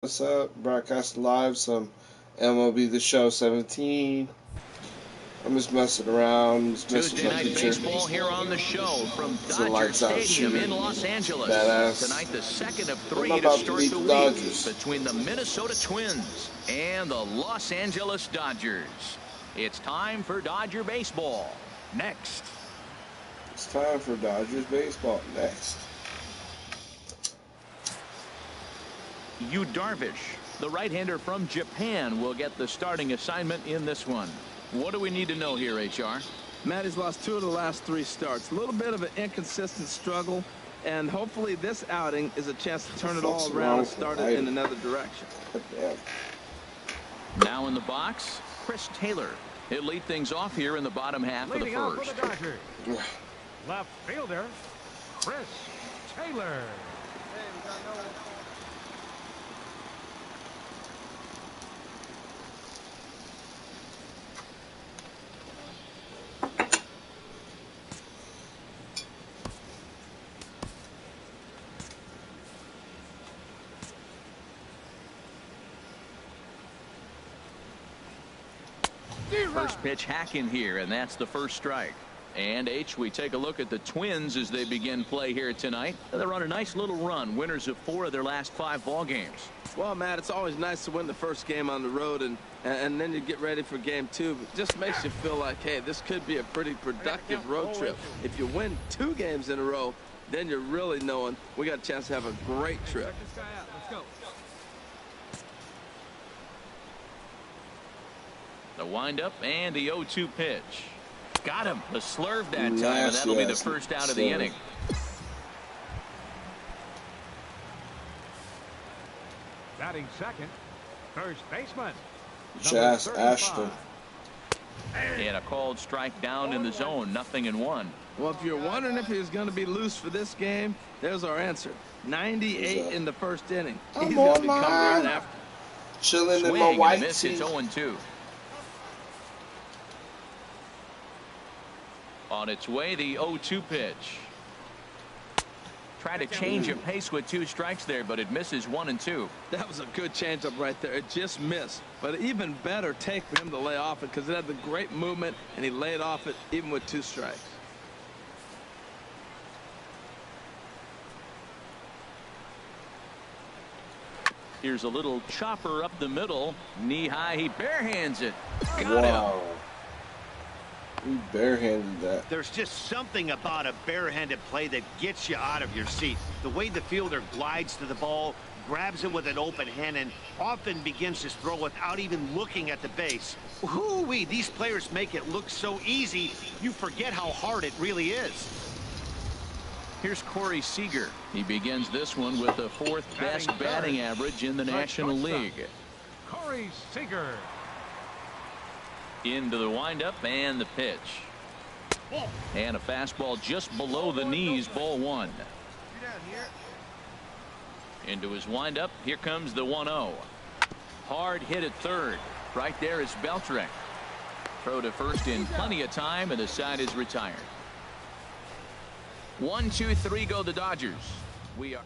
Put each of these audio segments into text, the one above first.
What's up? Broadcast live some MLB The Show 17. I'm just messing around, just messing Tuesday with my night picture. baseball here on the show from It's a Dodger lights out Stadium shooter. in Los Angeles. Badass. Tonight, the second of I'm three to about to start beat the the week Dodgers. between the Minnesota Twins and the Los Angeles Dodgers. It's time for Dodger baseball. Next. It's time for Dodgers baseball. Next. Yu Darvish, the right-hander from Japan, will get the starting assignment in this one. What do we need to know here, HR? Matt has lost 2 of the last 3 starts. A little bit of an inconsistent struggle, and hopefully this outing is a chance to turn it all around and start it in another direction. Now in the box, Chris Taylor. He'll lead things off here in the bottom half of the first. Left fielder, Chris Taylor. First pitch hack in here, and that's the first strike. And H, we take a look at the Twins as they begin play here tonight. They're on a nice little run, winners of 4 of their last 5 ball games. Well, Matt, it's always nice to win the first game on the road, and then you get ready for game 2. It just makes you feel like, hey, this could be a pretty productive road trip. If you win 2 games in a row, then you're really knowing we got a chance to have a great trip. The windup and the 0-2 pitch. Got him. The slurve that time, and that'll be the first out of the inning. Batting second, first baseman, Chas Ashton. And a called strike down in the zone, 0-1. Well, if you're wondering if he's going to be loose for this game, there's our answer. 98 in the first inning. He's going to be coming right after. Chilling in my white miss, tee. it's 0-2. On its way, the 0-2 pitch. Try to change a pace with 2 strikes there, but it misses 1 and 2. That was a good changeup right there. It just missed. But even better take for him to lay off it because it had the great movement, and he laid off it even with 2 strikes. Here's a little chopper up the middle. Knee high, he barehands it. Got Wow. him. He barehanded that. There's just something about a barehanded play that gets you out of your seat. The way the fielder glides to the ball, grabs it with an open hand, and often begins his throw without even looking at the base. Whoo-wee, these players make it look so easy, you forget how hard it really is. Here's Corey Seager. He begins this one with the 4th best batting average in the National League. Corey Seager. Into the windup and the pitch. And a fastball just below the knees, ball 1. Into his windup, here comes the 1-0. Hard hit at third. Right there is Beltre. Throw to first in plenty of time, and the side is retired. 1, 2, 3 go the Dodgers. We are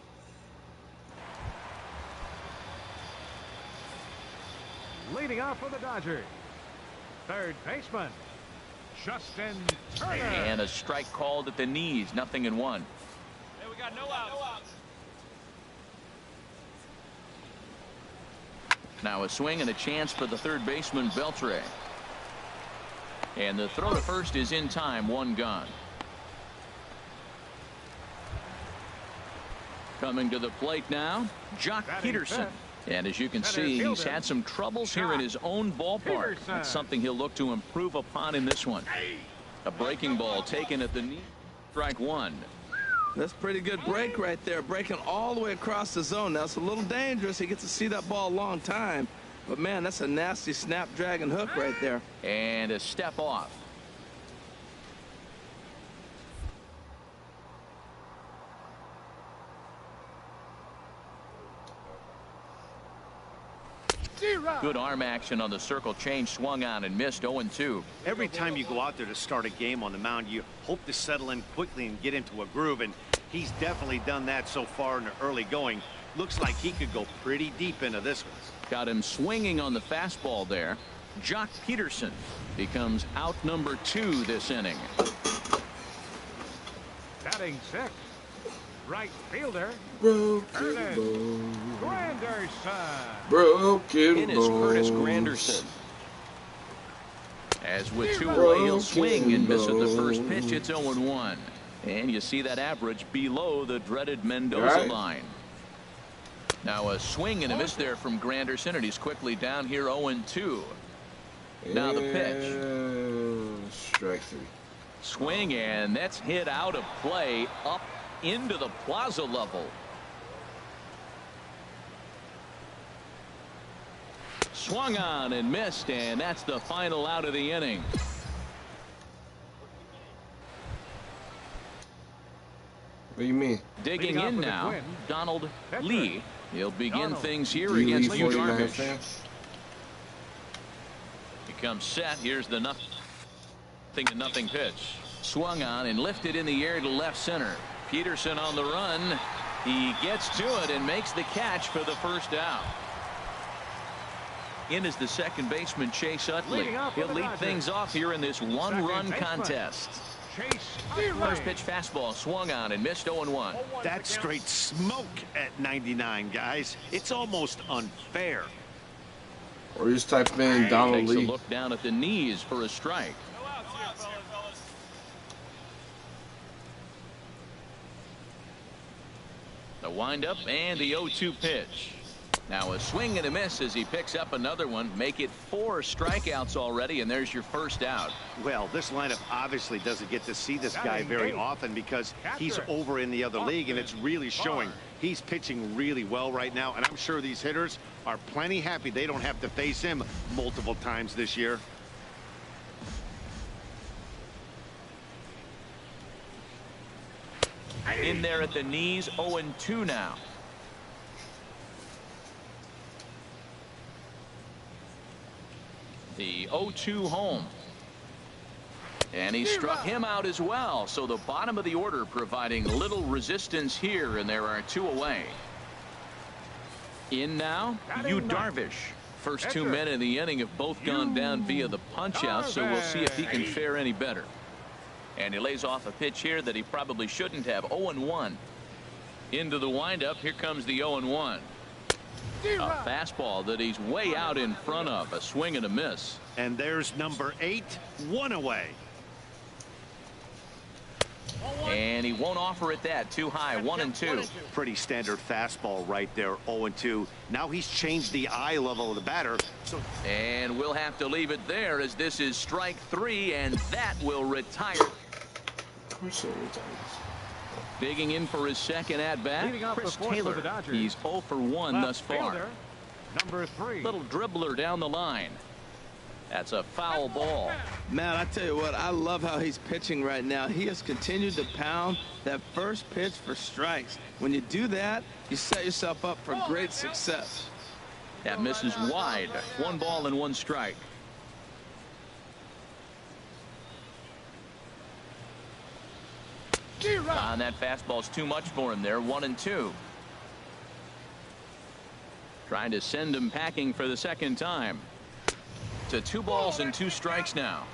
Leading off for the Dodgers, third baseman, Justin Turner. and a strike called at the knees, 0-1. Hey, we got no outs. Now a swing and a chance for the third baseman, Beltre. And the throw to first is in time, 1 gone. Coming to the plate now, Jock Peterson. And as you can see, he's had some troubles here in his own ballpark. That's something he'll look to improve upon in this one. A breaking ball taken at the knee. Strike 1. That's a pretty good break right there, breaking all the way across the zone. Now, it's a little dangerous. He gets to see that ball a long time. But, man, that's a nasty snapdragon hook right there. And a step off. Good arm action on the circle change, swung on and missed. 0-2. Every time you go out there to start a game on the mound, you hope to settle in quickly and get into a groove, and he's definitely done that so far in the early going. Looks like he could go pretty deep into this one. Got him swinging on the fastball there. Jock Peterson becomes out number 2 this inning. Batting 6th, right fielder Broken Curtis bones. Granderson. Broken In is Curtis bones. Granderson. As with 2 away, he'll swing and miss at the first pitch. It's 0-1. And you see that average below the dreaded Mendoza line. Now a swing and a miss there from Granderson, and he's quickly down here 0-2. Now the pitch. Strike 3. Swing, and that's hit out of play up into the plaza level. Swung on and missed, and that's the final out of the inning. What do you mean? Digging in now, Donald Lee. He'll begin things here Do you against leave Yu 49 Darvish. fans? He comes set. Here's the nothing pitch. Swung on and lifted in the air to left center. Peterson on the run. He gets to it and makes the catch for the first out. In is the second baseman, Chase Utley. He'll lead things off here in this one-run contest. First pitch fastball swung on and missed 0-1. That's straight smoke at 99, guys. It's almost unfair. Or just type in Donald Takes Lee. a look down at the knees for a strike. The windup and the 0-2 pitch. Now a swing and a miss as he picks up another one. Make it 4 strikeouts already, and there's your first out. Well, this lineup obviously doesn't get to see this guy very often because he's over in the other league, and it's really showing. He's pitching really well right now, and I'm sure these hitters are plenty happy they don't have to face him multiple times this year. In there at the knees, 0-2 now. The 0-2 home. And he struck him out as well. So the bottom of the order providing little resistance here, and there are 2 away. In now, Yu Darvish. First 2 men in the inning have both gone down via the punch out, so we'll see if he can fare any better. And he lays off a pitch here that he probably shouldn't have. 0-1. Into the windup. Here comes the 0-1. A fastball that he's way out in front of. A swing and a miss. And there's number 8, 1 away. And he won't offer it that. Too high. 1-2. Pretty standard fastball right there. 0-2. Now he's changed the eye level of the batter. And we'll have to leave it there as this is strike 3, and that will retire. Of course it retires. Digging in for his second at-bat, Chris Taylor. He's 0 for 1 thus far. Number 3. Little dribbler down the line. That's a foul ball. Man, I tell you what, I love how he's pitching right now. He has continued to pound that first pitch for strikes. When you do that, you set yourself up for great success. That misses wide. 1 ball and 1 strike. And that fastball's too much for him there. 1-2. Trying to send him packing for the second time. To 2 balls and 2 strikes now.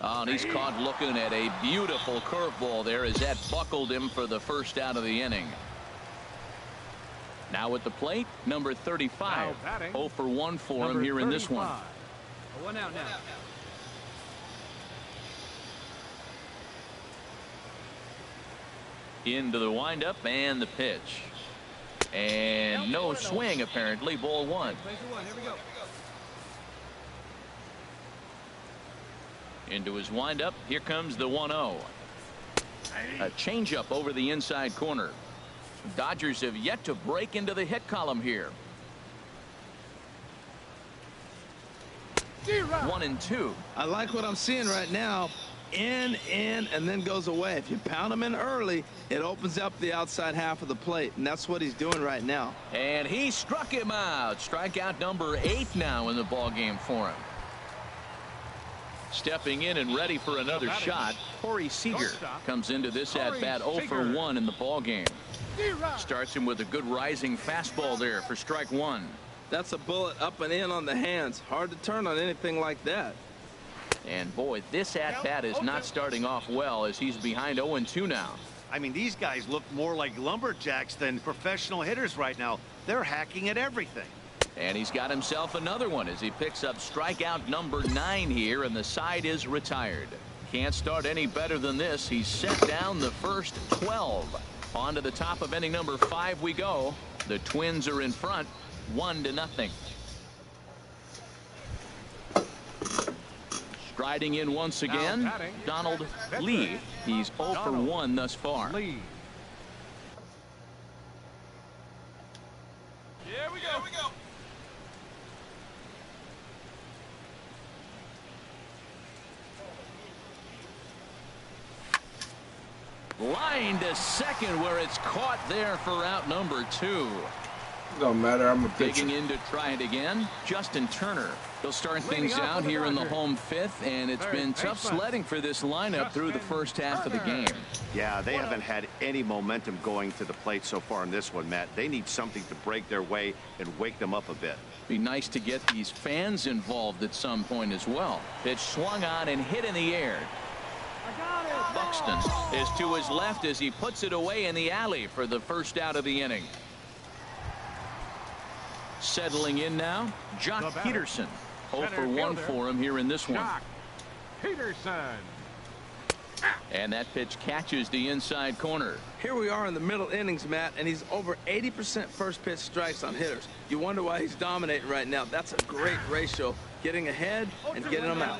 Oh, and he's caught looking at a beautiful curveball there as that buckled him for the first out of the inning. Now at the plate, number 35. 0 for 1 for him here in this one. 1 out now. Into the windup and the pitch. And no swing apparently. Ball 1. Into his windup. Here comes the 1-0. A changeup over the inside corner. Dodgers have yet to break into the hit column here. 1-2. I like what I'm seeing right now. In, and then goes away. If you pound him in early, it opens up the outside half of the plate, and that's what he's doing right now. And he struck him out. Strikeout number 8 now in the ball game for him. Stepping in and ready for another shot, Corey Seager comes into this at-bat 0 for 1 in the ball game. Starts him with a good rising fastball there for strike one. That's a bullet up and in on the hands. Hard to turn on anything like that. And boy, this at-bat is not starting off well as he's behind 0-2 now. I mean, these guys look more like lumberjacks than professional hitters right now. They're hacking at everything. And he's got himself another one as he picks up strikeout number 9 here, and the side is retired. Can't start any better than this. He's set down the first 12. On to the top of inning number 5 we go. The Twins are in front, 1-0. Striding in once again, Donald Lee. He's 0 for 1 thus far. Here we go. Line to second where it's caught there for out number 2. Don't matter. I'm a pitcher. Digging in to try it again, Justin Turner. He'll start things out here in the home 5th, and it's been tough sledding for this lineup through the first half of the game. Yeah, they haven't had any momentum going to the plate so far in this one, Matt. They need something to break their way and wake them up a bit. Be nice to get these fans involved at some point as well. Pitch swung on and hit in the air. Buxton is to his left as he puts it away in the alley for the first out of the inning. Settling in now, Jock Peterson. 0 for 1 for him here in this one. Jock Peterson. And that pitch catches the inside corner. Here we are in the middle innings, Matt, and he's over 80% first pitch strikes on hitters. You wonder why he's dominating right now. That's a great ratio. Getting ahead and getting them out.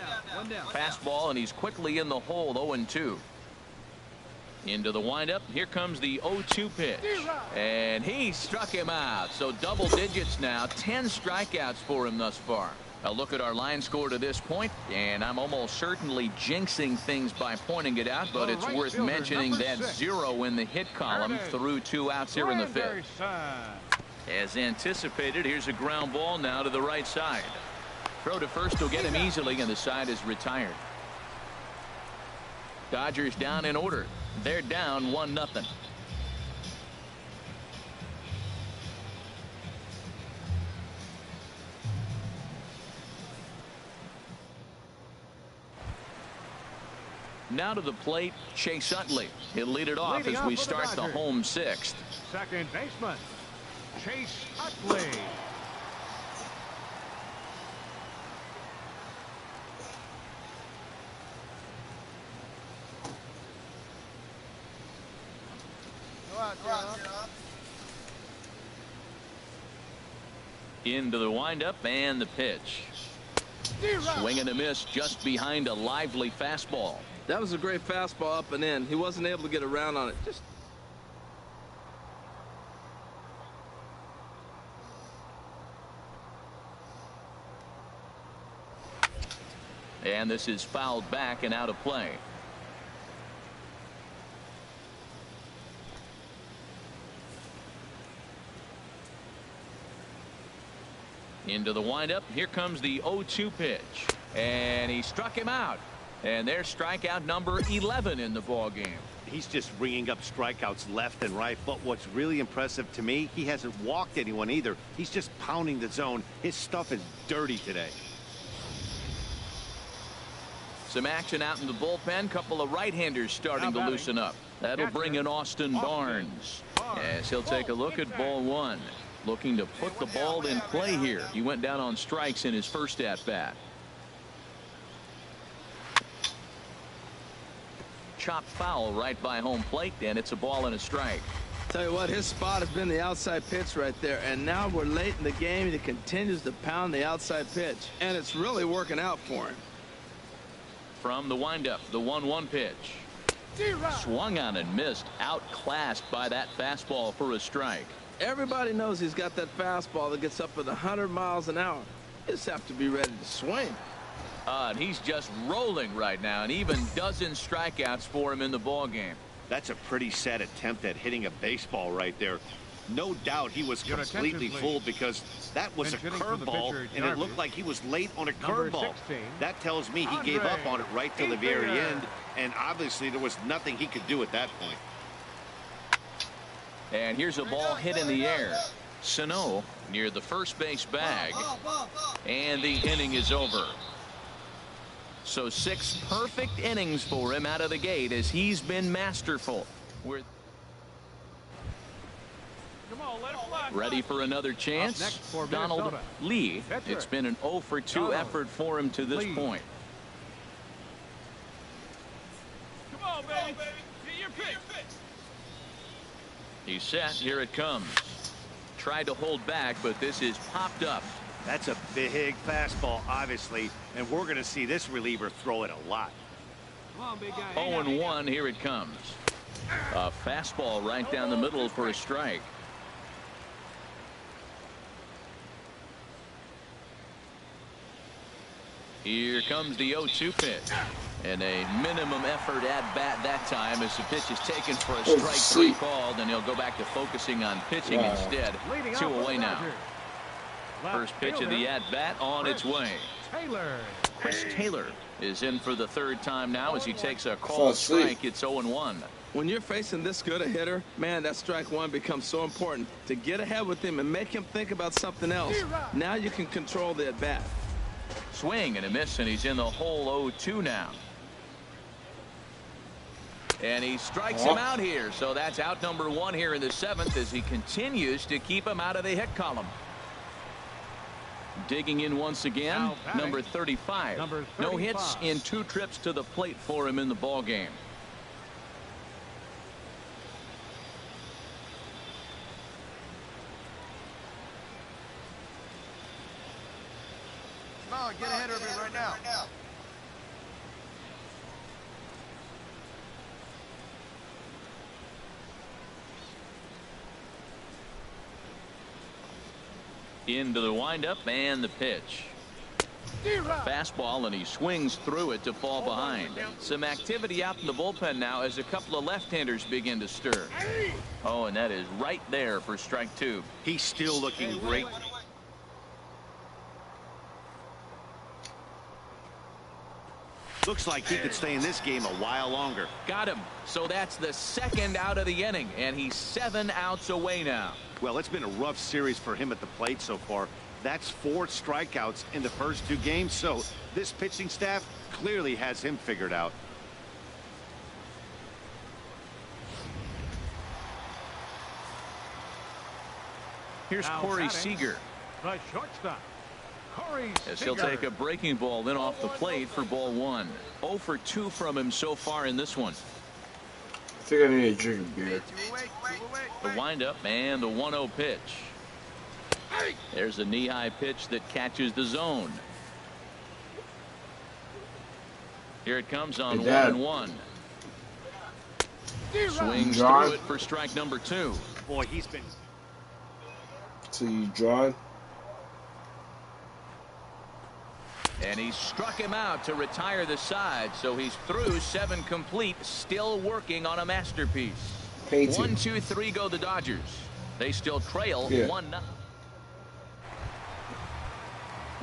Fastball, and he's quickly in the hole, 0-2. Into the windup. Here comes the 0-2 pitch. And he struck him out. So double digits now. 10 strikeouts for him thus far. A look at our line score to this point, and I'm almost certainly jinxing things by pointing it out, but it's worth mentioning that 0 in the hit column through 2 outs here in the 5th. As anticipated, here's a ground ball now to the right side. Throw to first will get him easily, and the side is retired. Dodgers down in order. They're down 1-0. Now to the plate, Chase Utley. He'll lead it off as we start the home 6th. Second baseman, Chase Utley. Into the windup and the pitch. Swing and a miss just behind a lively fastball. That was a great fastball up and in. He wasn't able to get around on it. And this is fouled back and out of play. Into the windup. Here comes the 0-2 pitch. And he struck him out. And there's strikeout number 11 in the ball game. He's just ringing up strikeouts left and right. But what's really impressive to me, he hasn't walked anyone either. He's just pounding the zone. His stuff is dirty today. Some action out in the bullpen. Couple of right-handers starting to loosen up. That'll bring in Austin Barnes. As he'll take a look at ball 1. Looking to put the ball in play here. He went down on strikes in his first at-bat. Chopped foul right by home plate, and it's a ball and a strike. Tell you what, his spot has been the outside pitch right there, and now we're late in the game and he continues to pound the outside pitch, and it's really working out for him. From the windup, the 1-1 pitch. Swung on and missed, outclassed by that fastball for a strike. Everybody knows he's got that fastball that gets up at 100 miles an hour. You just have to be ready to swing. And he's just rolling right now, and even dozen strikeouts for him in the ball game. That's a pretty sad attempt at hitting a baseball right there. No doubt he was Your completely attention, fooled because that was a Pinch hitting for the curveball, pitcher, and it Jarvis. looked like he was late on a Number curveball. 16, That tells me he gave up on it right till the very Ethier. end, and obviously there was nothing he could do at that point. And here's a ball hit in the air. Sano near the first base bag. And the inning is over. So 6 perfect innings for him out of the gate as he's been masterful. We're Come on, let it fly. ready for another chance. next for Donald Minnesota. Lee. Pitcher. It's been an 0 for 2 Donald effort for him to this Lee. point. Come on, baby. Get your pitch. He's set. Here it comes. Tried to hold back, but this is popped up. That's a big fastball, obviously, and we're going to see this reliever throw it a lot. Come on, big guy. 0-1. Here it comes. A fastball right down the middle for a strike. Here comes the 0-2 pitch. And a minimum effort at bat that time as the pitch is taken for a strike 3 called, and he'll go back to focusing on pitching instead. Leading 2 off for away the now. Dodgers. Left First pitch of the fielder, at bat on its way. Taylor. Chris Taylor is in for the 3rd time now as he takes a Fall called asleep. strike. It's 0-1. When you're facing this good a hitter, man, that strike one becomes so important to get ahead with him and make him think about something else. Now you can control the at bat. Swing and a miss, and he's in the hole 0-2 now. And he strikes him out here, so that's out number 1 here in the 7th as he continues to keep him out of the hit column. Digging in once again, Now batting, number 35. number No hits 35. in 2 trips to the plate for him in the ball game. Come on, get ahead of it right now. Into the windup and the pitch. Fastball, and he swings through it to fall behind. Some activity out in the bullpen now as a couple of left-handers begin to stir. Oh, and that is right there for strike 2. He's still looking great. Looks like he could stay in this game a while longer. Got him. So that's the 2nd out of the inning, and he's 7 outs away now. Well, it's been a rough series for him at the plate so far. That's 4 strikeouts in the first 2 games, so this pitching staff clearly has him figured out. Here's Now Corey batting. Seager The shortstop, Corey as he'll Seager. take a breaking ball in off the plate for ball 1. 0 for 2 from him so far in this one. I think I need a drink of beer. The windup and the 1-0 pitch. There's a knee-high pitch that catches the zone. Here it comes on Hey, Dad. 1-1. Swings John. through it for strike number 2. Boy, he's been... So you drawn? And he struck him out to retire the side, so he's through 7 complete, still working on a masterpiece. Painting. 1, 2, 3 go the Dodgers. They still trail 1-0.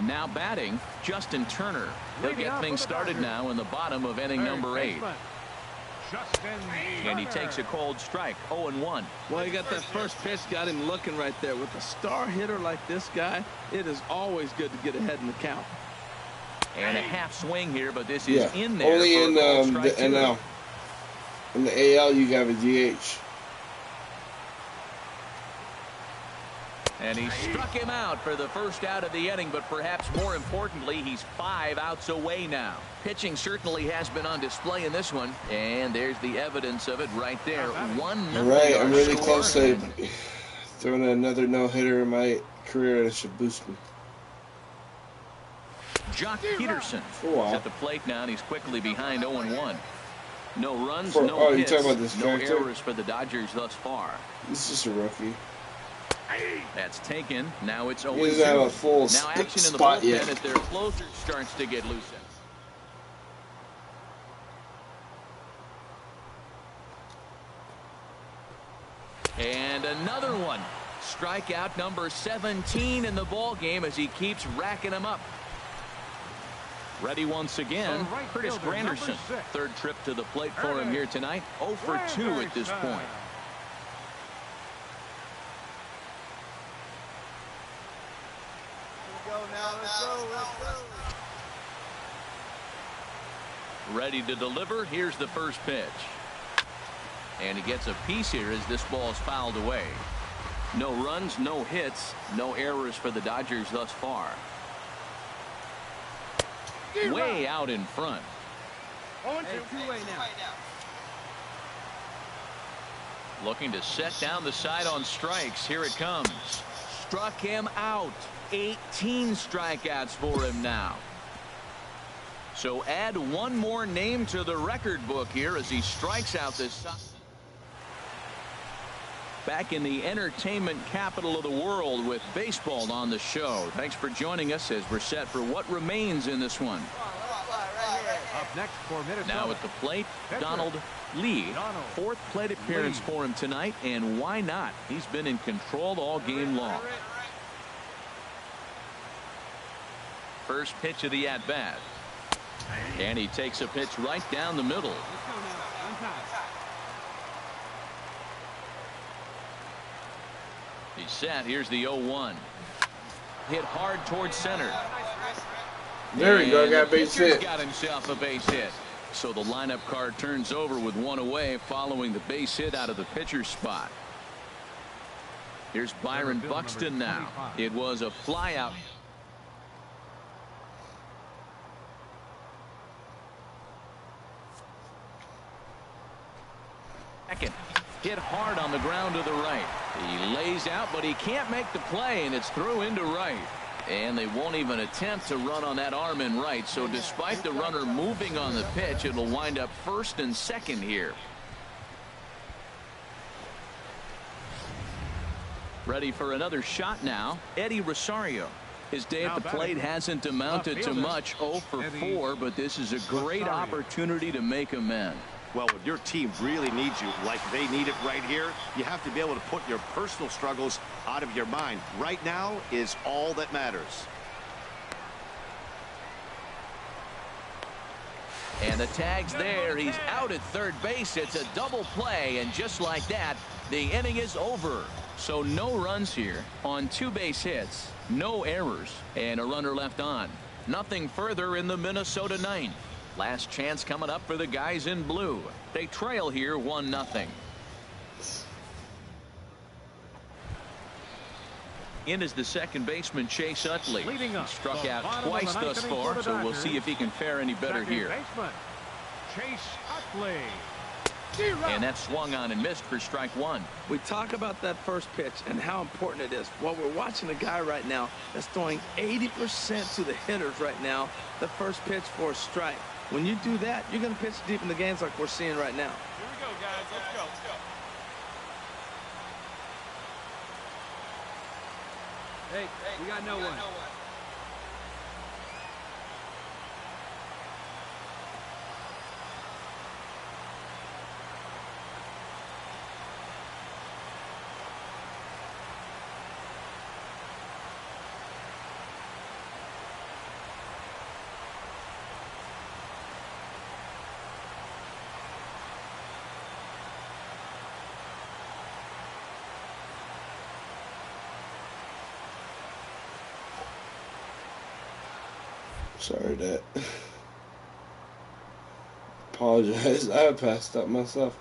Now batting, Justin Turner. He'll get things started now in the bottom of inning number 8. And he takes a cold strike, 0-1. Well, he got that first pitch, got him looking right there. With a star hitter like this guy, it is always good to get ahead in the count. And a half swing here, but this is in there. Only for in a cold the strike 2. NL. In the AL, you got a DH. And he struck him out for the first out of the inning, but perhaps more importantly, he's 5 outs away now. Pitching certainly has been on display in this one, and there's the evidence of it right there. 1-0. All right, I'm really close to throwing another no-hitter in my career. That should boost me. Jock Peterson is at the plate now, and he's quickly behind 0-1. No runs, no you're hits, talking about this no character? errors for the Dodgers thus far. This is a rookie. That's taken. Now it's 0-2. He doesn't have a full Now action in the spot bullpen yet. as their closer starts to get loosened. And another one. Strikeout number 17 in the ball game as he keeps racking them up. Ready once again, Curtis Granderson. Third trip to the plate for him here tonight. 0 for 2 at this point. Ready to deliver. Here's the first pitch. And he gets a piece here as this ball is fouled away. No runs, no hits, no errors for the Dodgers thus far. Way out in front. Looking to set down the side on strikes. Here it comes. Struck him out. 18 strikeouts for him now. So add one more name to the record book here as he strikes out this. Back in the entertainment capital of the world with baseball on the show. Thanks for joining us as we're set for what remains in this one. Up next for Minnesota. Now at the plate, Donald Lee. Fourth plate appearance for him tonight, and why not? He's been in control all game long. First pitch of the at-bat. And he takes a pitch right down the middle. He's set. Here's the 0-1. Hit hard towards center. There we go. Got base hit. Got himself a base hit. So the lineup card turns over with one away following the base hit out of the pitcher's spot. Here's Byron Buxton now. It was a fly out. Second. Hit hard on the ground to the right. He lays out, but he can't make the play, and it's through into right. And they won't even attempt to run on that arm in right. So despite the runner moving on the pitch, it'll wind up first and second here. Ready for another shot now. Eddie Rosario. His day at the plate hasn't amounted to much. 0 for 4, but this is a great opportunity to make amends. Well, when your team really needs you, like they need it right here, you have to be able to put your personal struggles out of your mind. Right now is all that matters. And the tag's there. He's out at third base. It's a double play, and just like that, the inning is over. So no runs here on 2 base hits, no errors, and a runner left on. Nothing further in the Minnesota ninth. Last chance coming up for the guys in blue. They trail here 1-0. In is the second baseman Chase Utley. He struck out twice thus far, so we'll see if he can fare any better here. Chase Utley. And that swung on and missed for strike 1. We talk about that first pitch and how important it is. Well, we're watching a guy right now that's throwing 80% to the hitters right now. The first pitch for a strike. When you do that, you're going to pitch deep in the games like we're seeing right now. Here we go, guys. Let's go. Hey, we got no one. Sorry, Dad. Apologize. I passed up myself.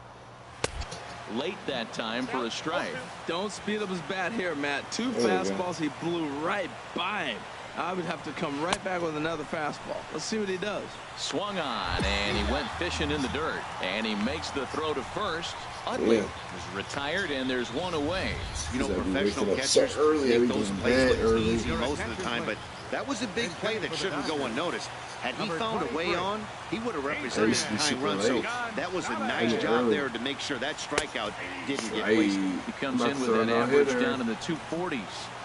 Late that time for a strike. Don't speed up his bat here, Matt. 2 fastballs, he blew right by him. I would have to come right back with another fastball. Let's see what he does. Swung on, and he went fishing in the dirt. And he makes the throw to first. Utley is retired, and there's one away. You know, professional catchers make those plays look easy most of the time, but that was a big play that shouldn't go unnoticed. Had he found a way on, he would have represented a tying run. So that was a nice job there to make sure that strikeout didn't get wasted. He comes in with an average down in the 240s.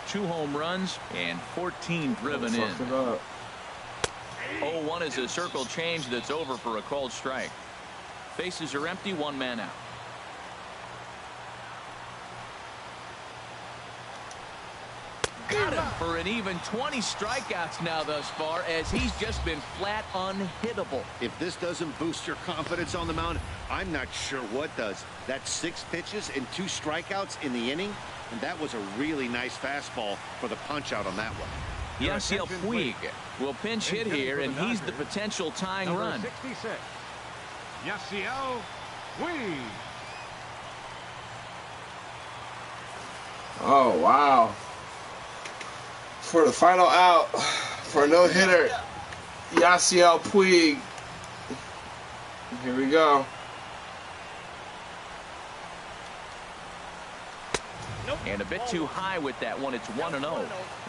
2 home runs and 14 driven in. 0-1 is a circle change that's over for a called strike. Bases are empty, 1 man out. got him for an even 20 strikeouts now thus far, as he's just been flat unhittable. If this doesn't boost your confidence on the mound, I'm not sure what does. That's 6 pitches and 2 strikeouts in the inning, and that was a really nice fastball for the punch out on that one. Yasiel Puig will pinch hit here, and he's the potential tying run. 66. Yasiel Puig. Oh, wow. For the final out, for a no-hitter, Yasiel Puig. Here we go. And a bit too high with that one. It's 1-0.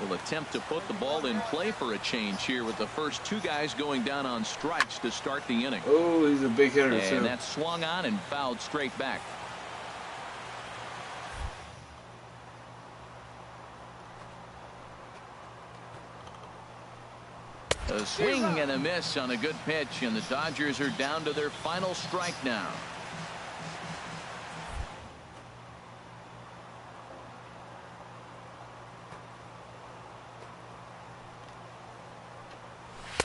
Will attempt to put the ball in play for a change here with the first 2 guys going down on strikes to start the inning. Oh, he's a big hitter, too. And that's swung on and fouled straight back. A swing and a miss on a good pitch, and the Dodgers are down to their final strike now.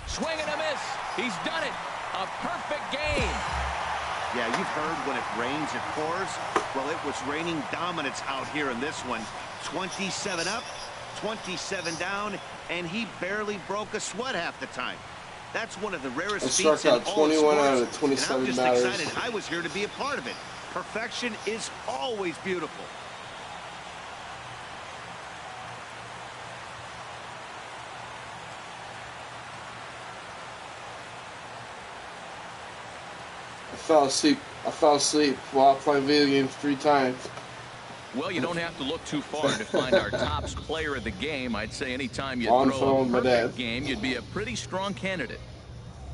Swing and a miss. He's done it. A perfect game. Yeah, you've heard when it rains, it pours. Well, it was raining dominance out here in this one. 27 up, 27 down, and he barely broke a sweat half the time. That's one of the rarest feats in all of sports. 21 out of 27 and I'm just batters. excited I was here to be a part of it. Perfection is always beautiful. I fell asleep while playing video games 3 times. Well, you don't have to look too far to find our top player of the game. I'd say anytime you On throw phone a with my perfect dad. game, you'd be a pretty strong candidate.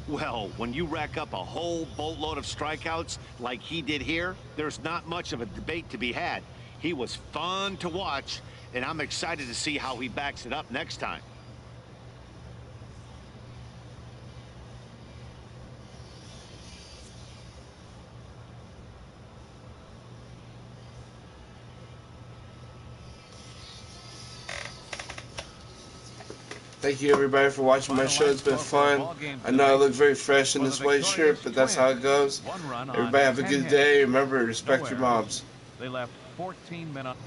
Well, when you rack up a whole boatload of strikeouts like he did here, there's not much of a debate to be had. He was fun to watch, and I'm excited to see how he backs it up next time. Thank you, everybody, for watching my show. It's been fun. I know I look very fresh in this white shirt, but that's how it goes. Everybody have a good day. Remember, respect your moms. They left 14 minutes.